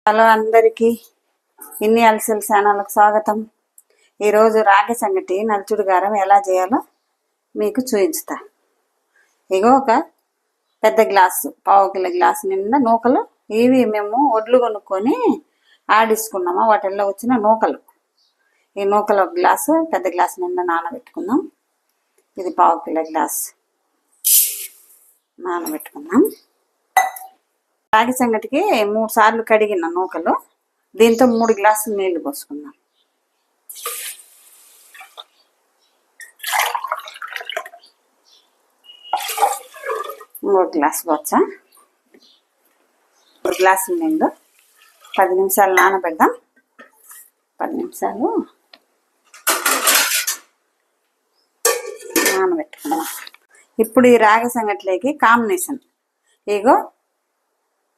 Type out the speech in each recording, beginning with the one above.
Hello అందరికీ ఇన్ని అలసలు ఛానల్కి స్వాగతం. ఈరోజు రాగి సంగటి నలుచుడు గారం ఎలా చేయాలో మీకు చూపించుతా. ఇగో ఒక పెద్ద గ్లాసు, పావు కిలో గ్లాసు నిండా నూకలు. ఇవి మేము ఒడ్లు కొనుక్కొని ఆడిసుకున్నాము, వాటిల్లో వచ్చిన నూకలు. ఈ నూకలు ఒక గ్లాసు, పెద్ద గ్లాసు నిండా నానబెట్టుకుందాం. ఇది పావు కిలో గ్లాసు నానబెట్టుకుందాం. రాగి సంగటికి 3 సార్లు కడిగిన నూకలు. దీంతో 3 గ్లాసులు నీళ్లు పోసుకుందాం. మూడు గ్లాసు పోచ్చా. 3 గ్లాసుల నీళ్ళు 10 నిమిషాలు నానబెడదాం. 10 నిమిషాలు నానబెట్టుకుందాం. ఇప్పుడు ఈ రాగి సంగటిలోకి కాంబినేషన్ ఇగో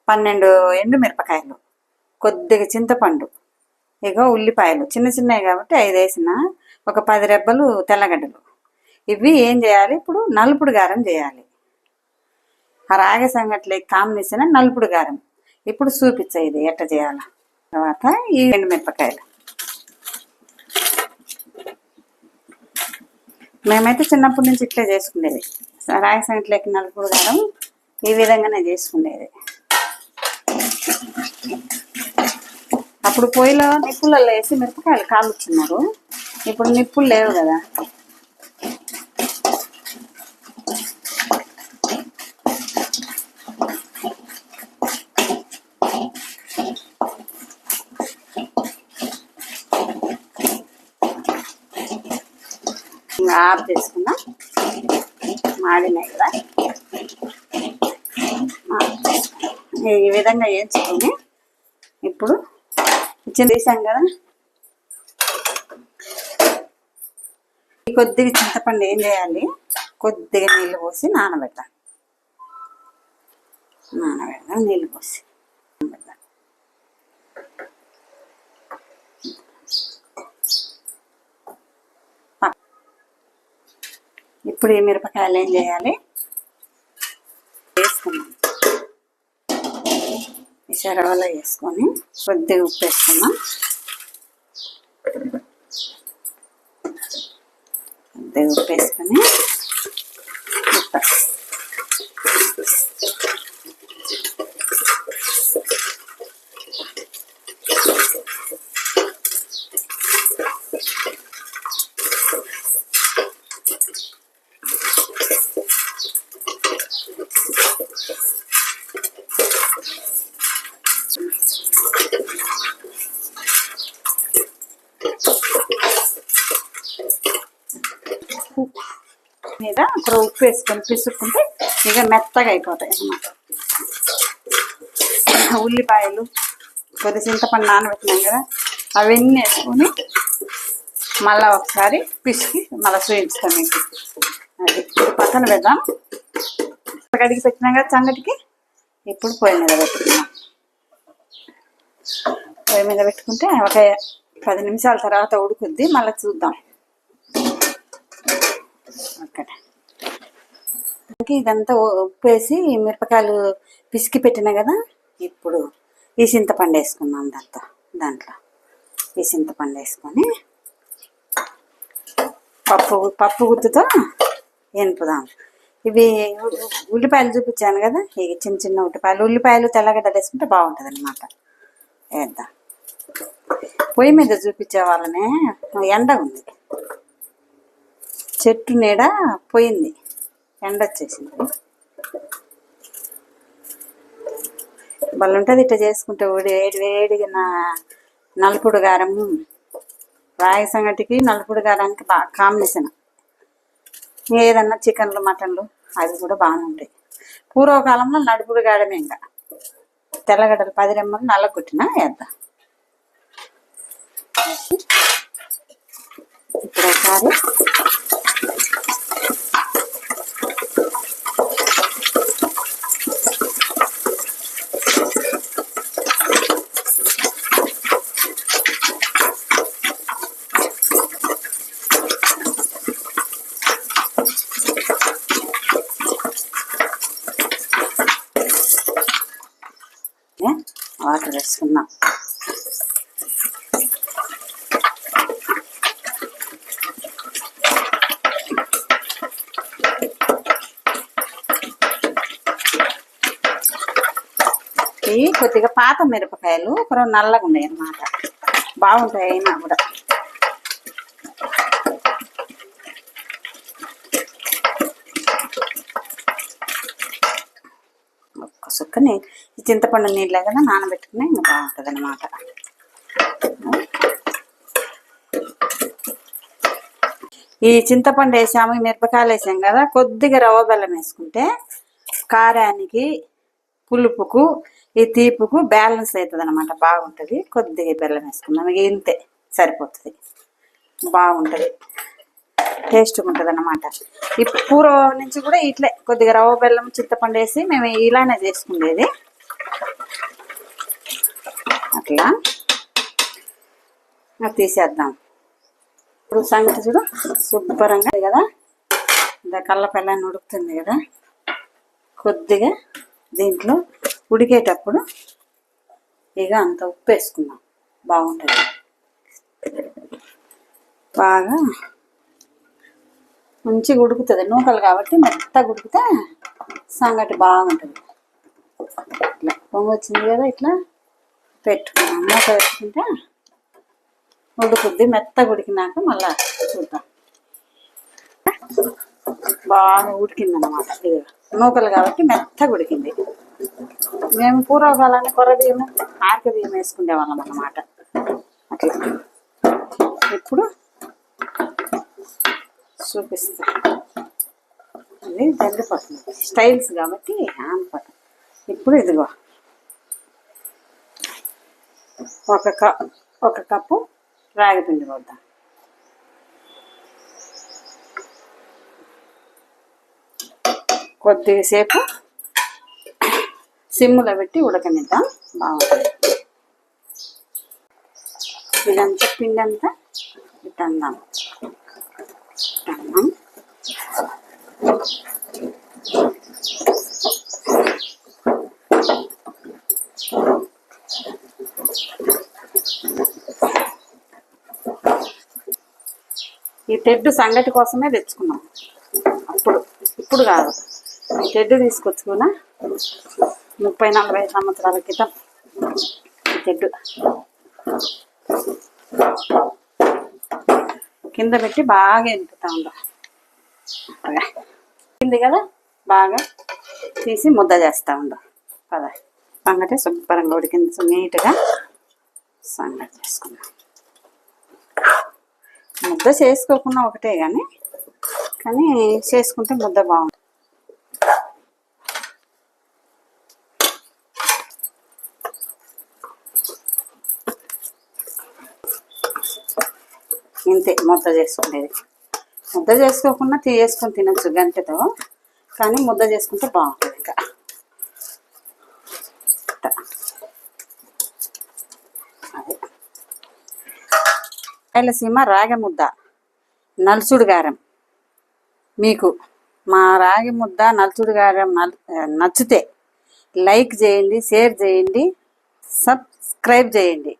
12 ఎండుమిరపకాయలు, కొద్దిగా చింతపండు, ఇగో ఉల్లిపాయలు చిన్న చిన్నవి కాబట్టి 5 వేసిన, ఒక 10 రెబ్బలు తెల్లగడ్డలు. ఇవి ఏం చేయాలి, ఇప్పుడు నలుపుడు గారం చేయాలి. ఆ రాగి సంగటిలోకి కాంబినేషన్ నలుపుడు గారం. ఇప్పుడు చూపించా ఇది ఎట్లా చేయాలి. తర్వాత ఈ ఎండుమిరపకాయలు. మేమైతే చిన్నప్పటి నుంచి ఇట్లే చేసుకునేది. రాగి సంగటిలోకి నలుపుడు గారం ఈ విధంగానే చేసుకునేది. అప్పుడు పొయ్యిలో నిప్పులలో వేసి మిరపకాయలు కాలుచున్నారు. ఇప్పుడు నిప్పులు లేవు కదా. ఇంకా ఆఫ్ చేసుకుందాం. మాడినాయి కదా, ఈ విధంగా వేయించుకొని ఇప్పుడు తీసాం కదా. కొద్దిగా చింతపండు ఏం చేయాలి, కొద్దిగా నీళ్ళు పోసి నానబెడతాం. నీళ్ళు పోసి ఇప్పుడు ఈ మిరపకాయలు ఏం చేయాలి, వేసుకున్నాం. ఈ శరవలో వేసుకొని కొద్దిగా ఉప్పు వేసుకున్నాం. కొద్దిగా ఉప్పు వేసుకొని మీద అక్కడ ఉప్పు వేసుకొని పిసుక్కుంటే ఇక మెత్తగా అయిపోతాయి అన్నమాట. ఉల్లిపాయలు, కొద్ది చింతపండు నానబెట్టినాం కదా, అవన్నీ వేసుకొని మళ్ళీ ఒకసారి పిసికి మళ్ళీ చూపించుతాం మీకు. అది పక్కన పెడదాం. కడిగి పెట్టినాం కదా సంగటికి. ఇప్పుడు పొయ్యి మీద పెట్టుకున్నాం. పొయ్యి మీద పెట్టుకుంటే ఒక 10 నిమిషాల తర్వాత ఉడుకుద్ది. మళ్ళీ చూద్దాం. ఇదంతా ఉప్పు వేసి మిరపకాయలు పిసికి పెట్టినా కదా. ఇప్పుడు ఈ చింతపండు వేసుకున్నాం. దాంట్లో ఈ చింతపండు వేసుకొని పప్పు గుత్తుతో ఎనుపుదాం. ఇవి ఉల్లిపాయలు చూపించాను కదా, ఇవి చిన్న చిన్న ఉల్లిపాయలు తెల్లగడ్డలు వేసుకుంటే బాగుంటుంది అన్నమాట. వేద్దాం. పొయ్యి మీద చూపించే వాళ్ళనే ఎండ ఉంది, చెట్టు నీడ పోయింది, ఎండ వచ్చేసింది. ఉంటుంది ఇట్లా చేసుకుంటే వేడిగా నలుపుడు గారం. రాగి సంగటికి నలుపుడు గారానికి బాగా కాంబినేషన్. ఏదన్నా చికెన్లు మటన్లు అవి కూడా బాగానే ఉంటాయి. పూర్వకాలంలో నలుపుడు గారమే. ఇంకా తెల్లగడ్డలు 10 రెమ్మలు నల్లగొట్టినా వేద్దాం. ఇప్పుడు ఒకసారి వాటర్ వేసుకున్నాం. ఇవి కొద్దిగా పాత మిరపకాయలు కొంచెం నల్లగా ఉన్నాయి అన్నమాట, బాగుంటాయి అయినా కూడా. ఒక్క సుక్కని ఈ చింతపండు నీళ్ళ కదా నానబెట్టుకుని ఇంకా బాగుంటుంది అన్నమాట. ఈ చింతపండు వేసాము, మిరపకాయలు వేసాం కదా, కొద్దిగా రవ్వ బెల్లం వేసుకుంటే కారానికి పులుపుకు ఈ తీపుకు బ్యాలెన్స్ అవుతుంది అనమాట, బాగుంటుంది. కొద్దిగా బెల్లం వేసుకున్నాం, ఇంతే సరిపోతుంది, బాగుంటుంది, టేస్ట్గా ఉంటుంది అన్నమాట. ఈ పూర్వం నుంచి కూడా ఇట్లే కొద్దిగా రవ్వ బెల్లం చింతపండు వేసి మేము ఇలానే చేసుకునేది. అట్లా తీసేద్దాం. ఇప్పుడు సంగతి చూడు శుభ్రంగా కదా, ఇంకా కళ్ళపల్లని ఉడుకుతుంది కదా. కొద్దిగా దీంట్లో ఉడికేటప్పుడు ఇక అంత ఉప్పు వేసుకుందాం, బాగుంటుంది. బాగా మంచిగా ఉడుకుతుంది, నూకలు కాబట్టి మెత్తగా ఉడికితే సంగటి బాగుంటుంది. ఇట్లా పొంగి వచ్చింది కదా, ఇట్లా పెట్టుకున్నాం, మూత పెట్టుకుంటే ఉడుకుద్ది. మెత్తగా ఉడికినాక మళ్ళా చూద్దాం. బాగా ఉడికింది అన్నమాట, ఇది నూకలు కాబట్టి మెత్తగా ఉడికింది. మేము పూర్వకాలాన్ని కొర్ర బియ్యము ఆర్క బియ్యం వేసుకునే వాళ్ళం అన్నమాట. అట్లా ఇప్పుడు చూపిస్తా, అది జల్లిపోతుంది స్టైల్స్ కాబట్టి ఆనపట. ఇప్పుడు ఇదిగో ఒక కప్పు రాగి పిండి పోద్దాం. కొద్దిసేపు సిమ్ములో పెట్టి ఉడకనిద్దాం, బాగుంటుంది. ఇదంతా పిండి అంతా ఇట్టందాం. ఈ తెడ్డు సంగటి కోసమే తెచ్చుకున్నాం అప్పుడు, ఇప్పుడు కాదు. ఈ తెడ్డు తీసుకొచ్చుకున్నా 30-40 సంవత్సరాల క్రితం. ఈ తెడ్డు కింద పెట్టి బాగా ఎంపుతా ఉందా, కింది కదా, బాగా తీసి ముద్ద చేస్తూ ఉందా కదా. సంగటి శుభ్రంగా ఉడికింది, నీట్గా సంగటి చేసుకున్నాం. ముద్ద చేసుకోకుండా ఒకటే కానీ చేసుకుంటే ముద్ద బాగుంటుంది. ఇంతే ముద్ద చేసుకునేది. ముద్ద చేసుకోకుండా చేసుకొని తినచ్చు గంటతో, కానీ ముద్ద చేసుకుంటే బాగుంటుంది. ఇంకా అదే రాయలసీమ రాగి ముద్ద, నలుసుడు గారం. మీకు మా రాగి ముద్ద నలుసుడు గారం నచ్చితే లైక్ చేయండి, షేర్ చేయండి, సబ్స్క్రైబ్ చేయండి.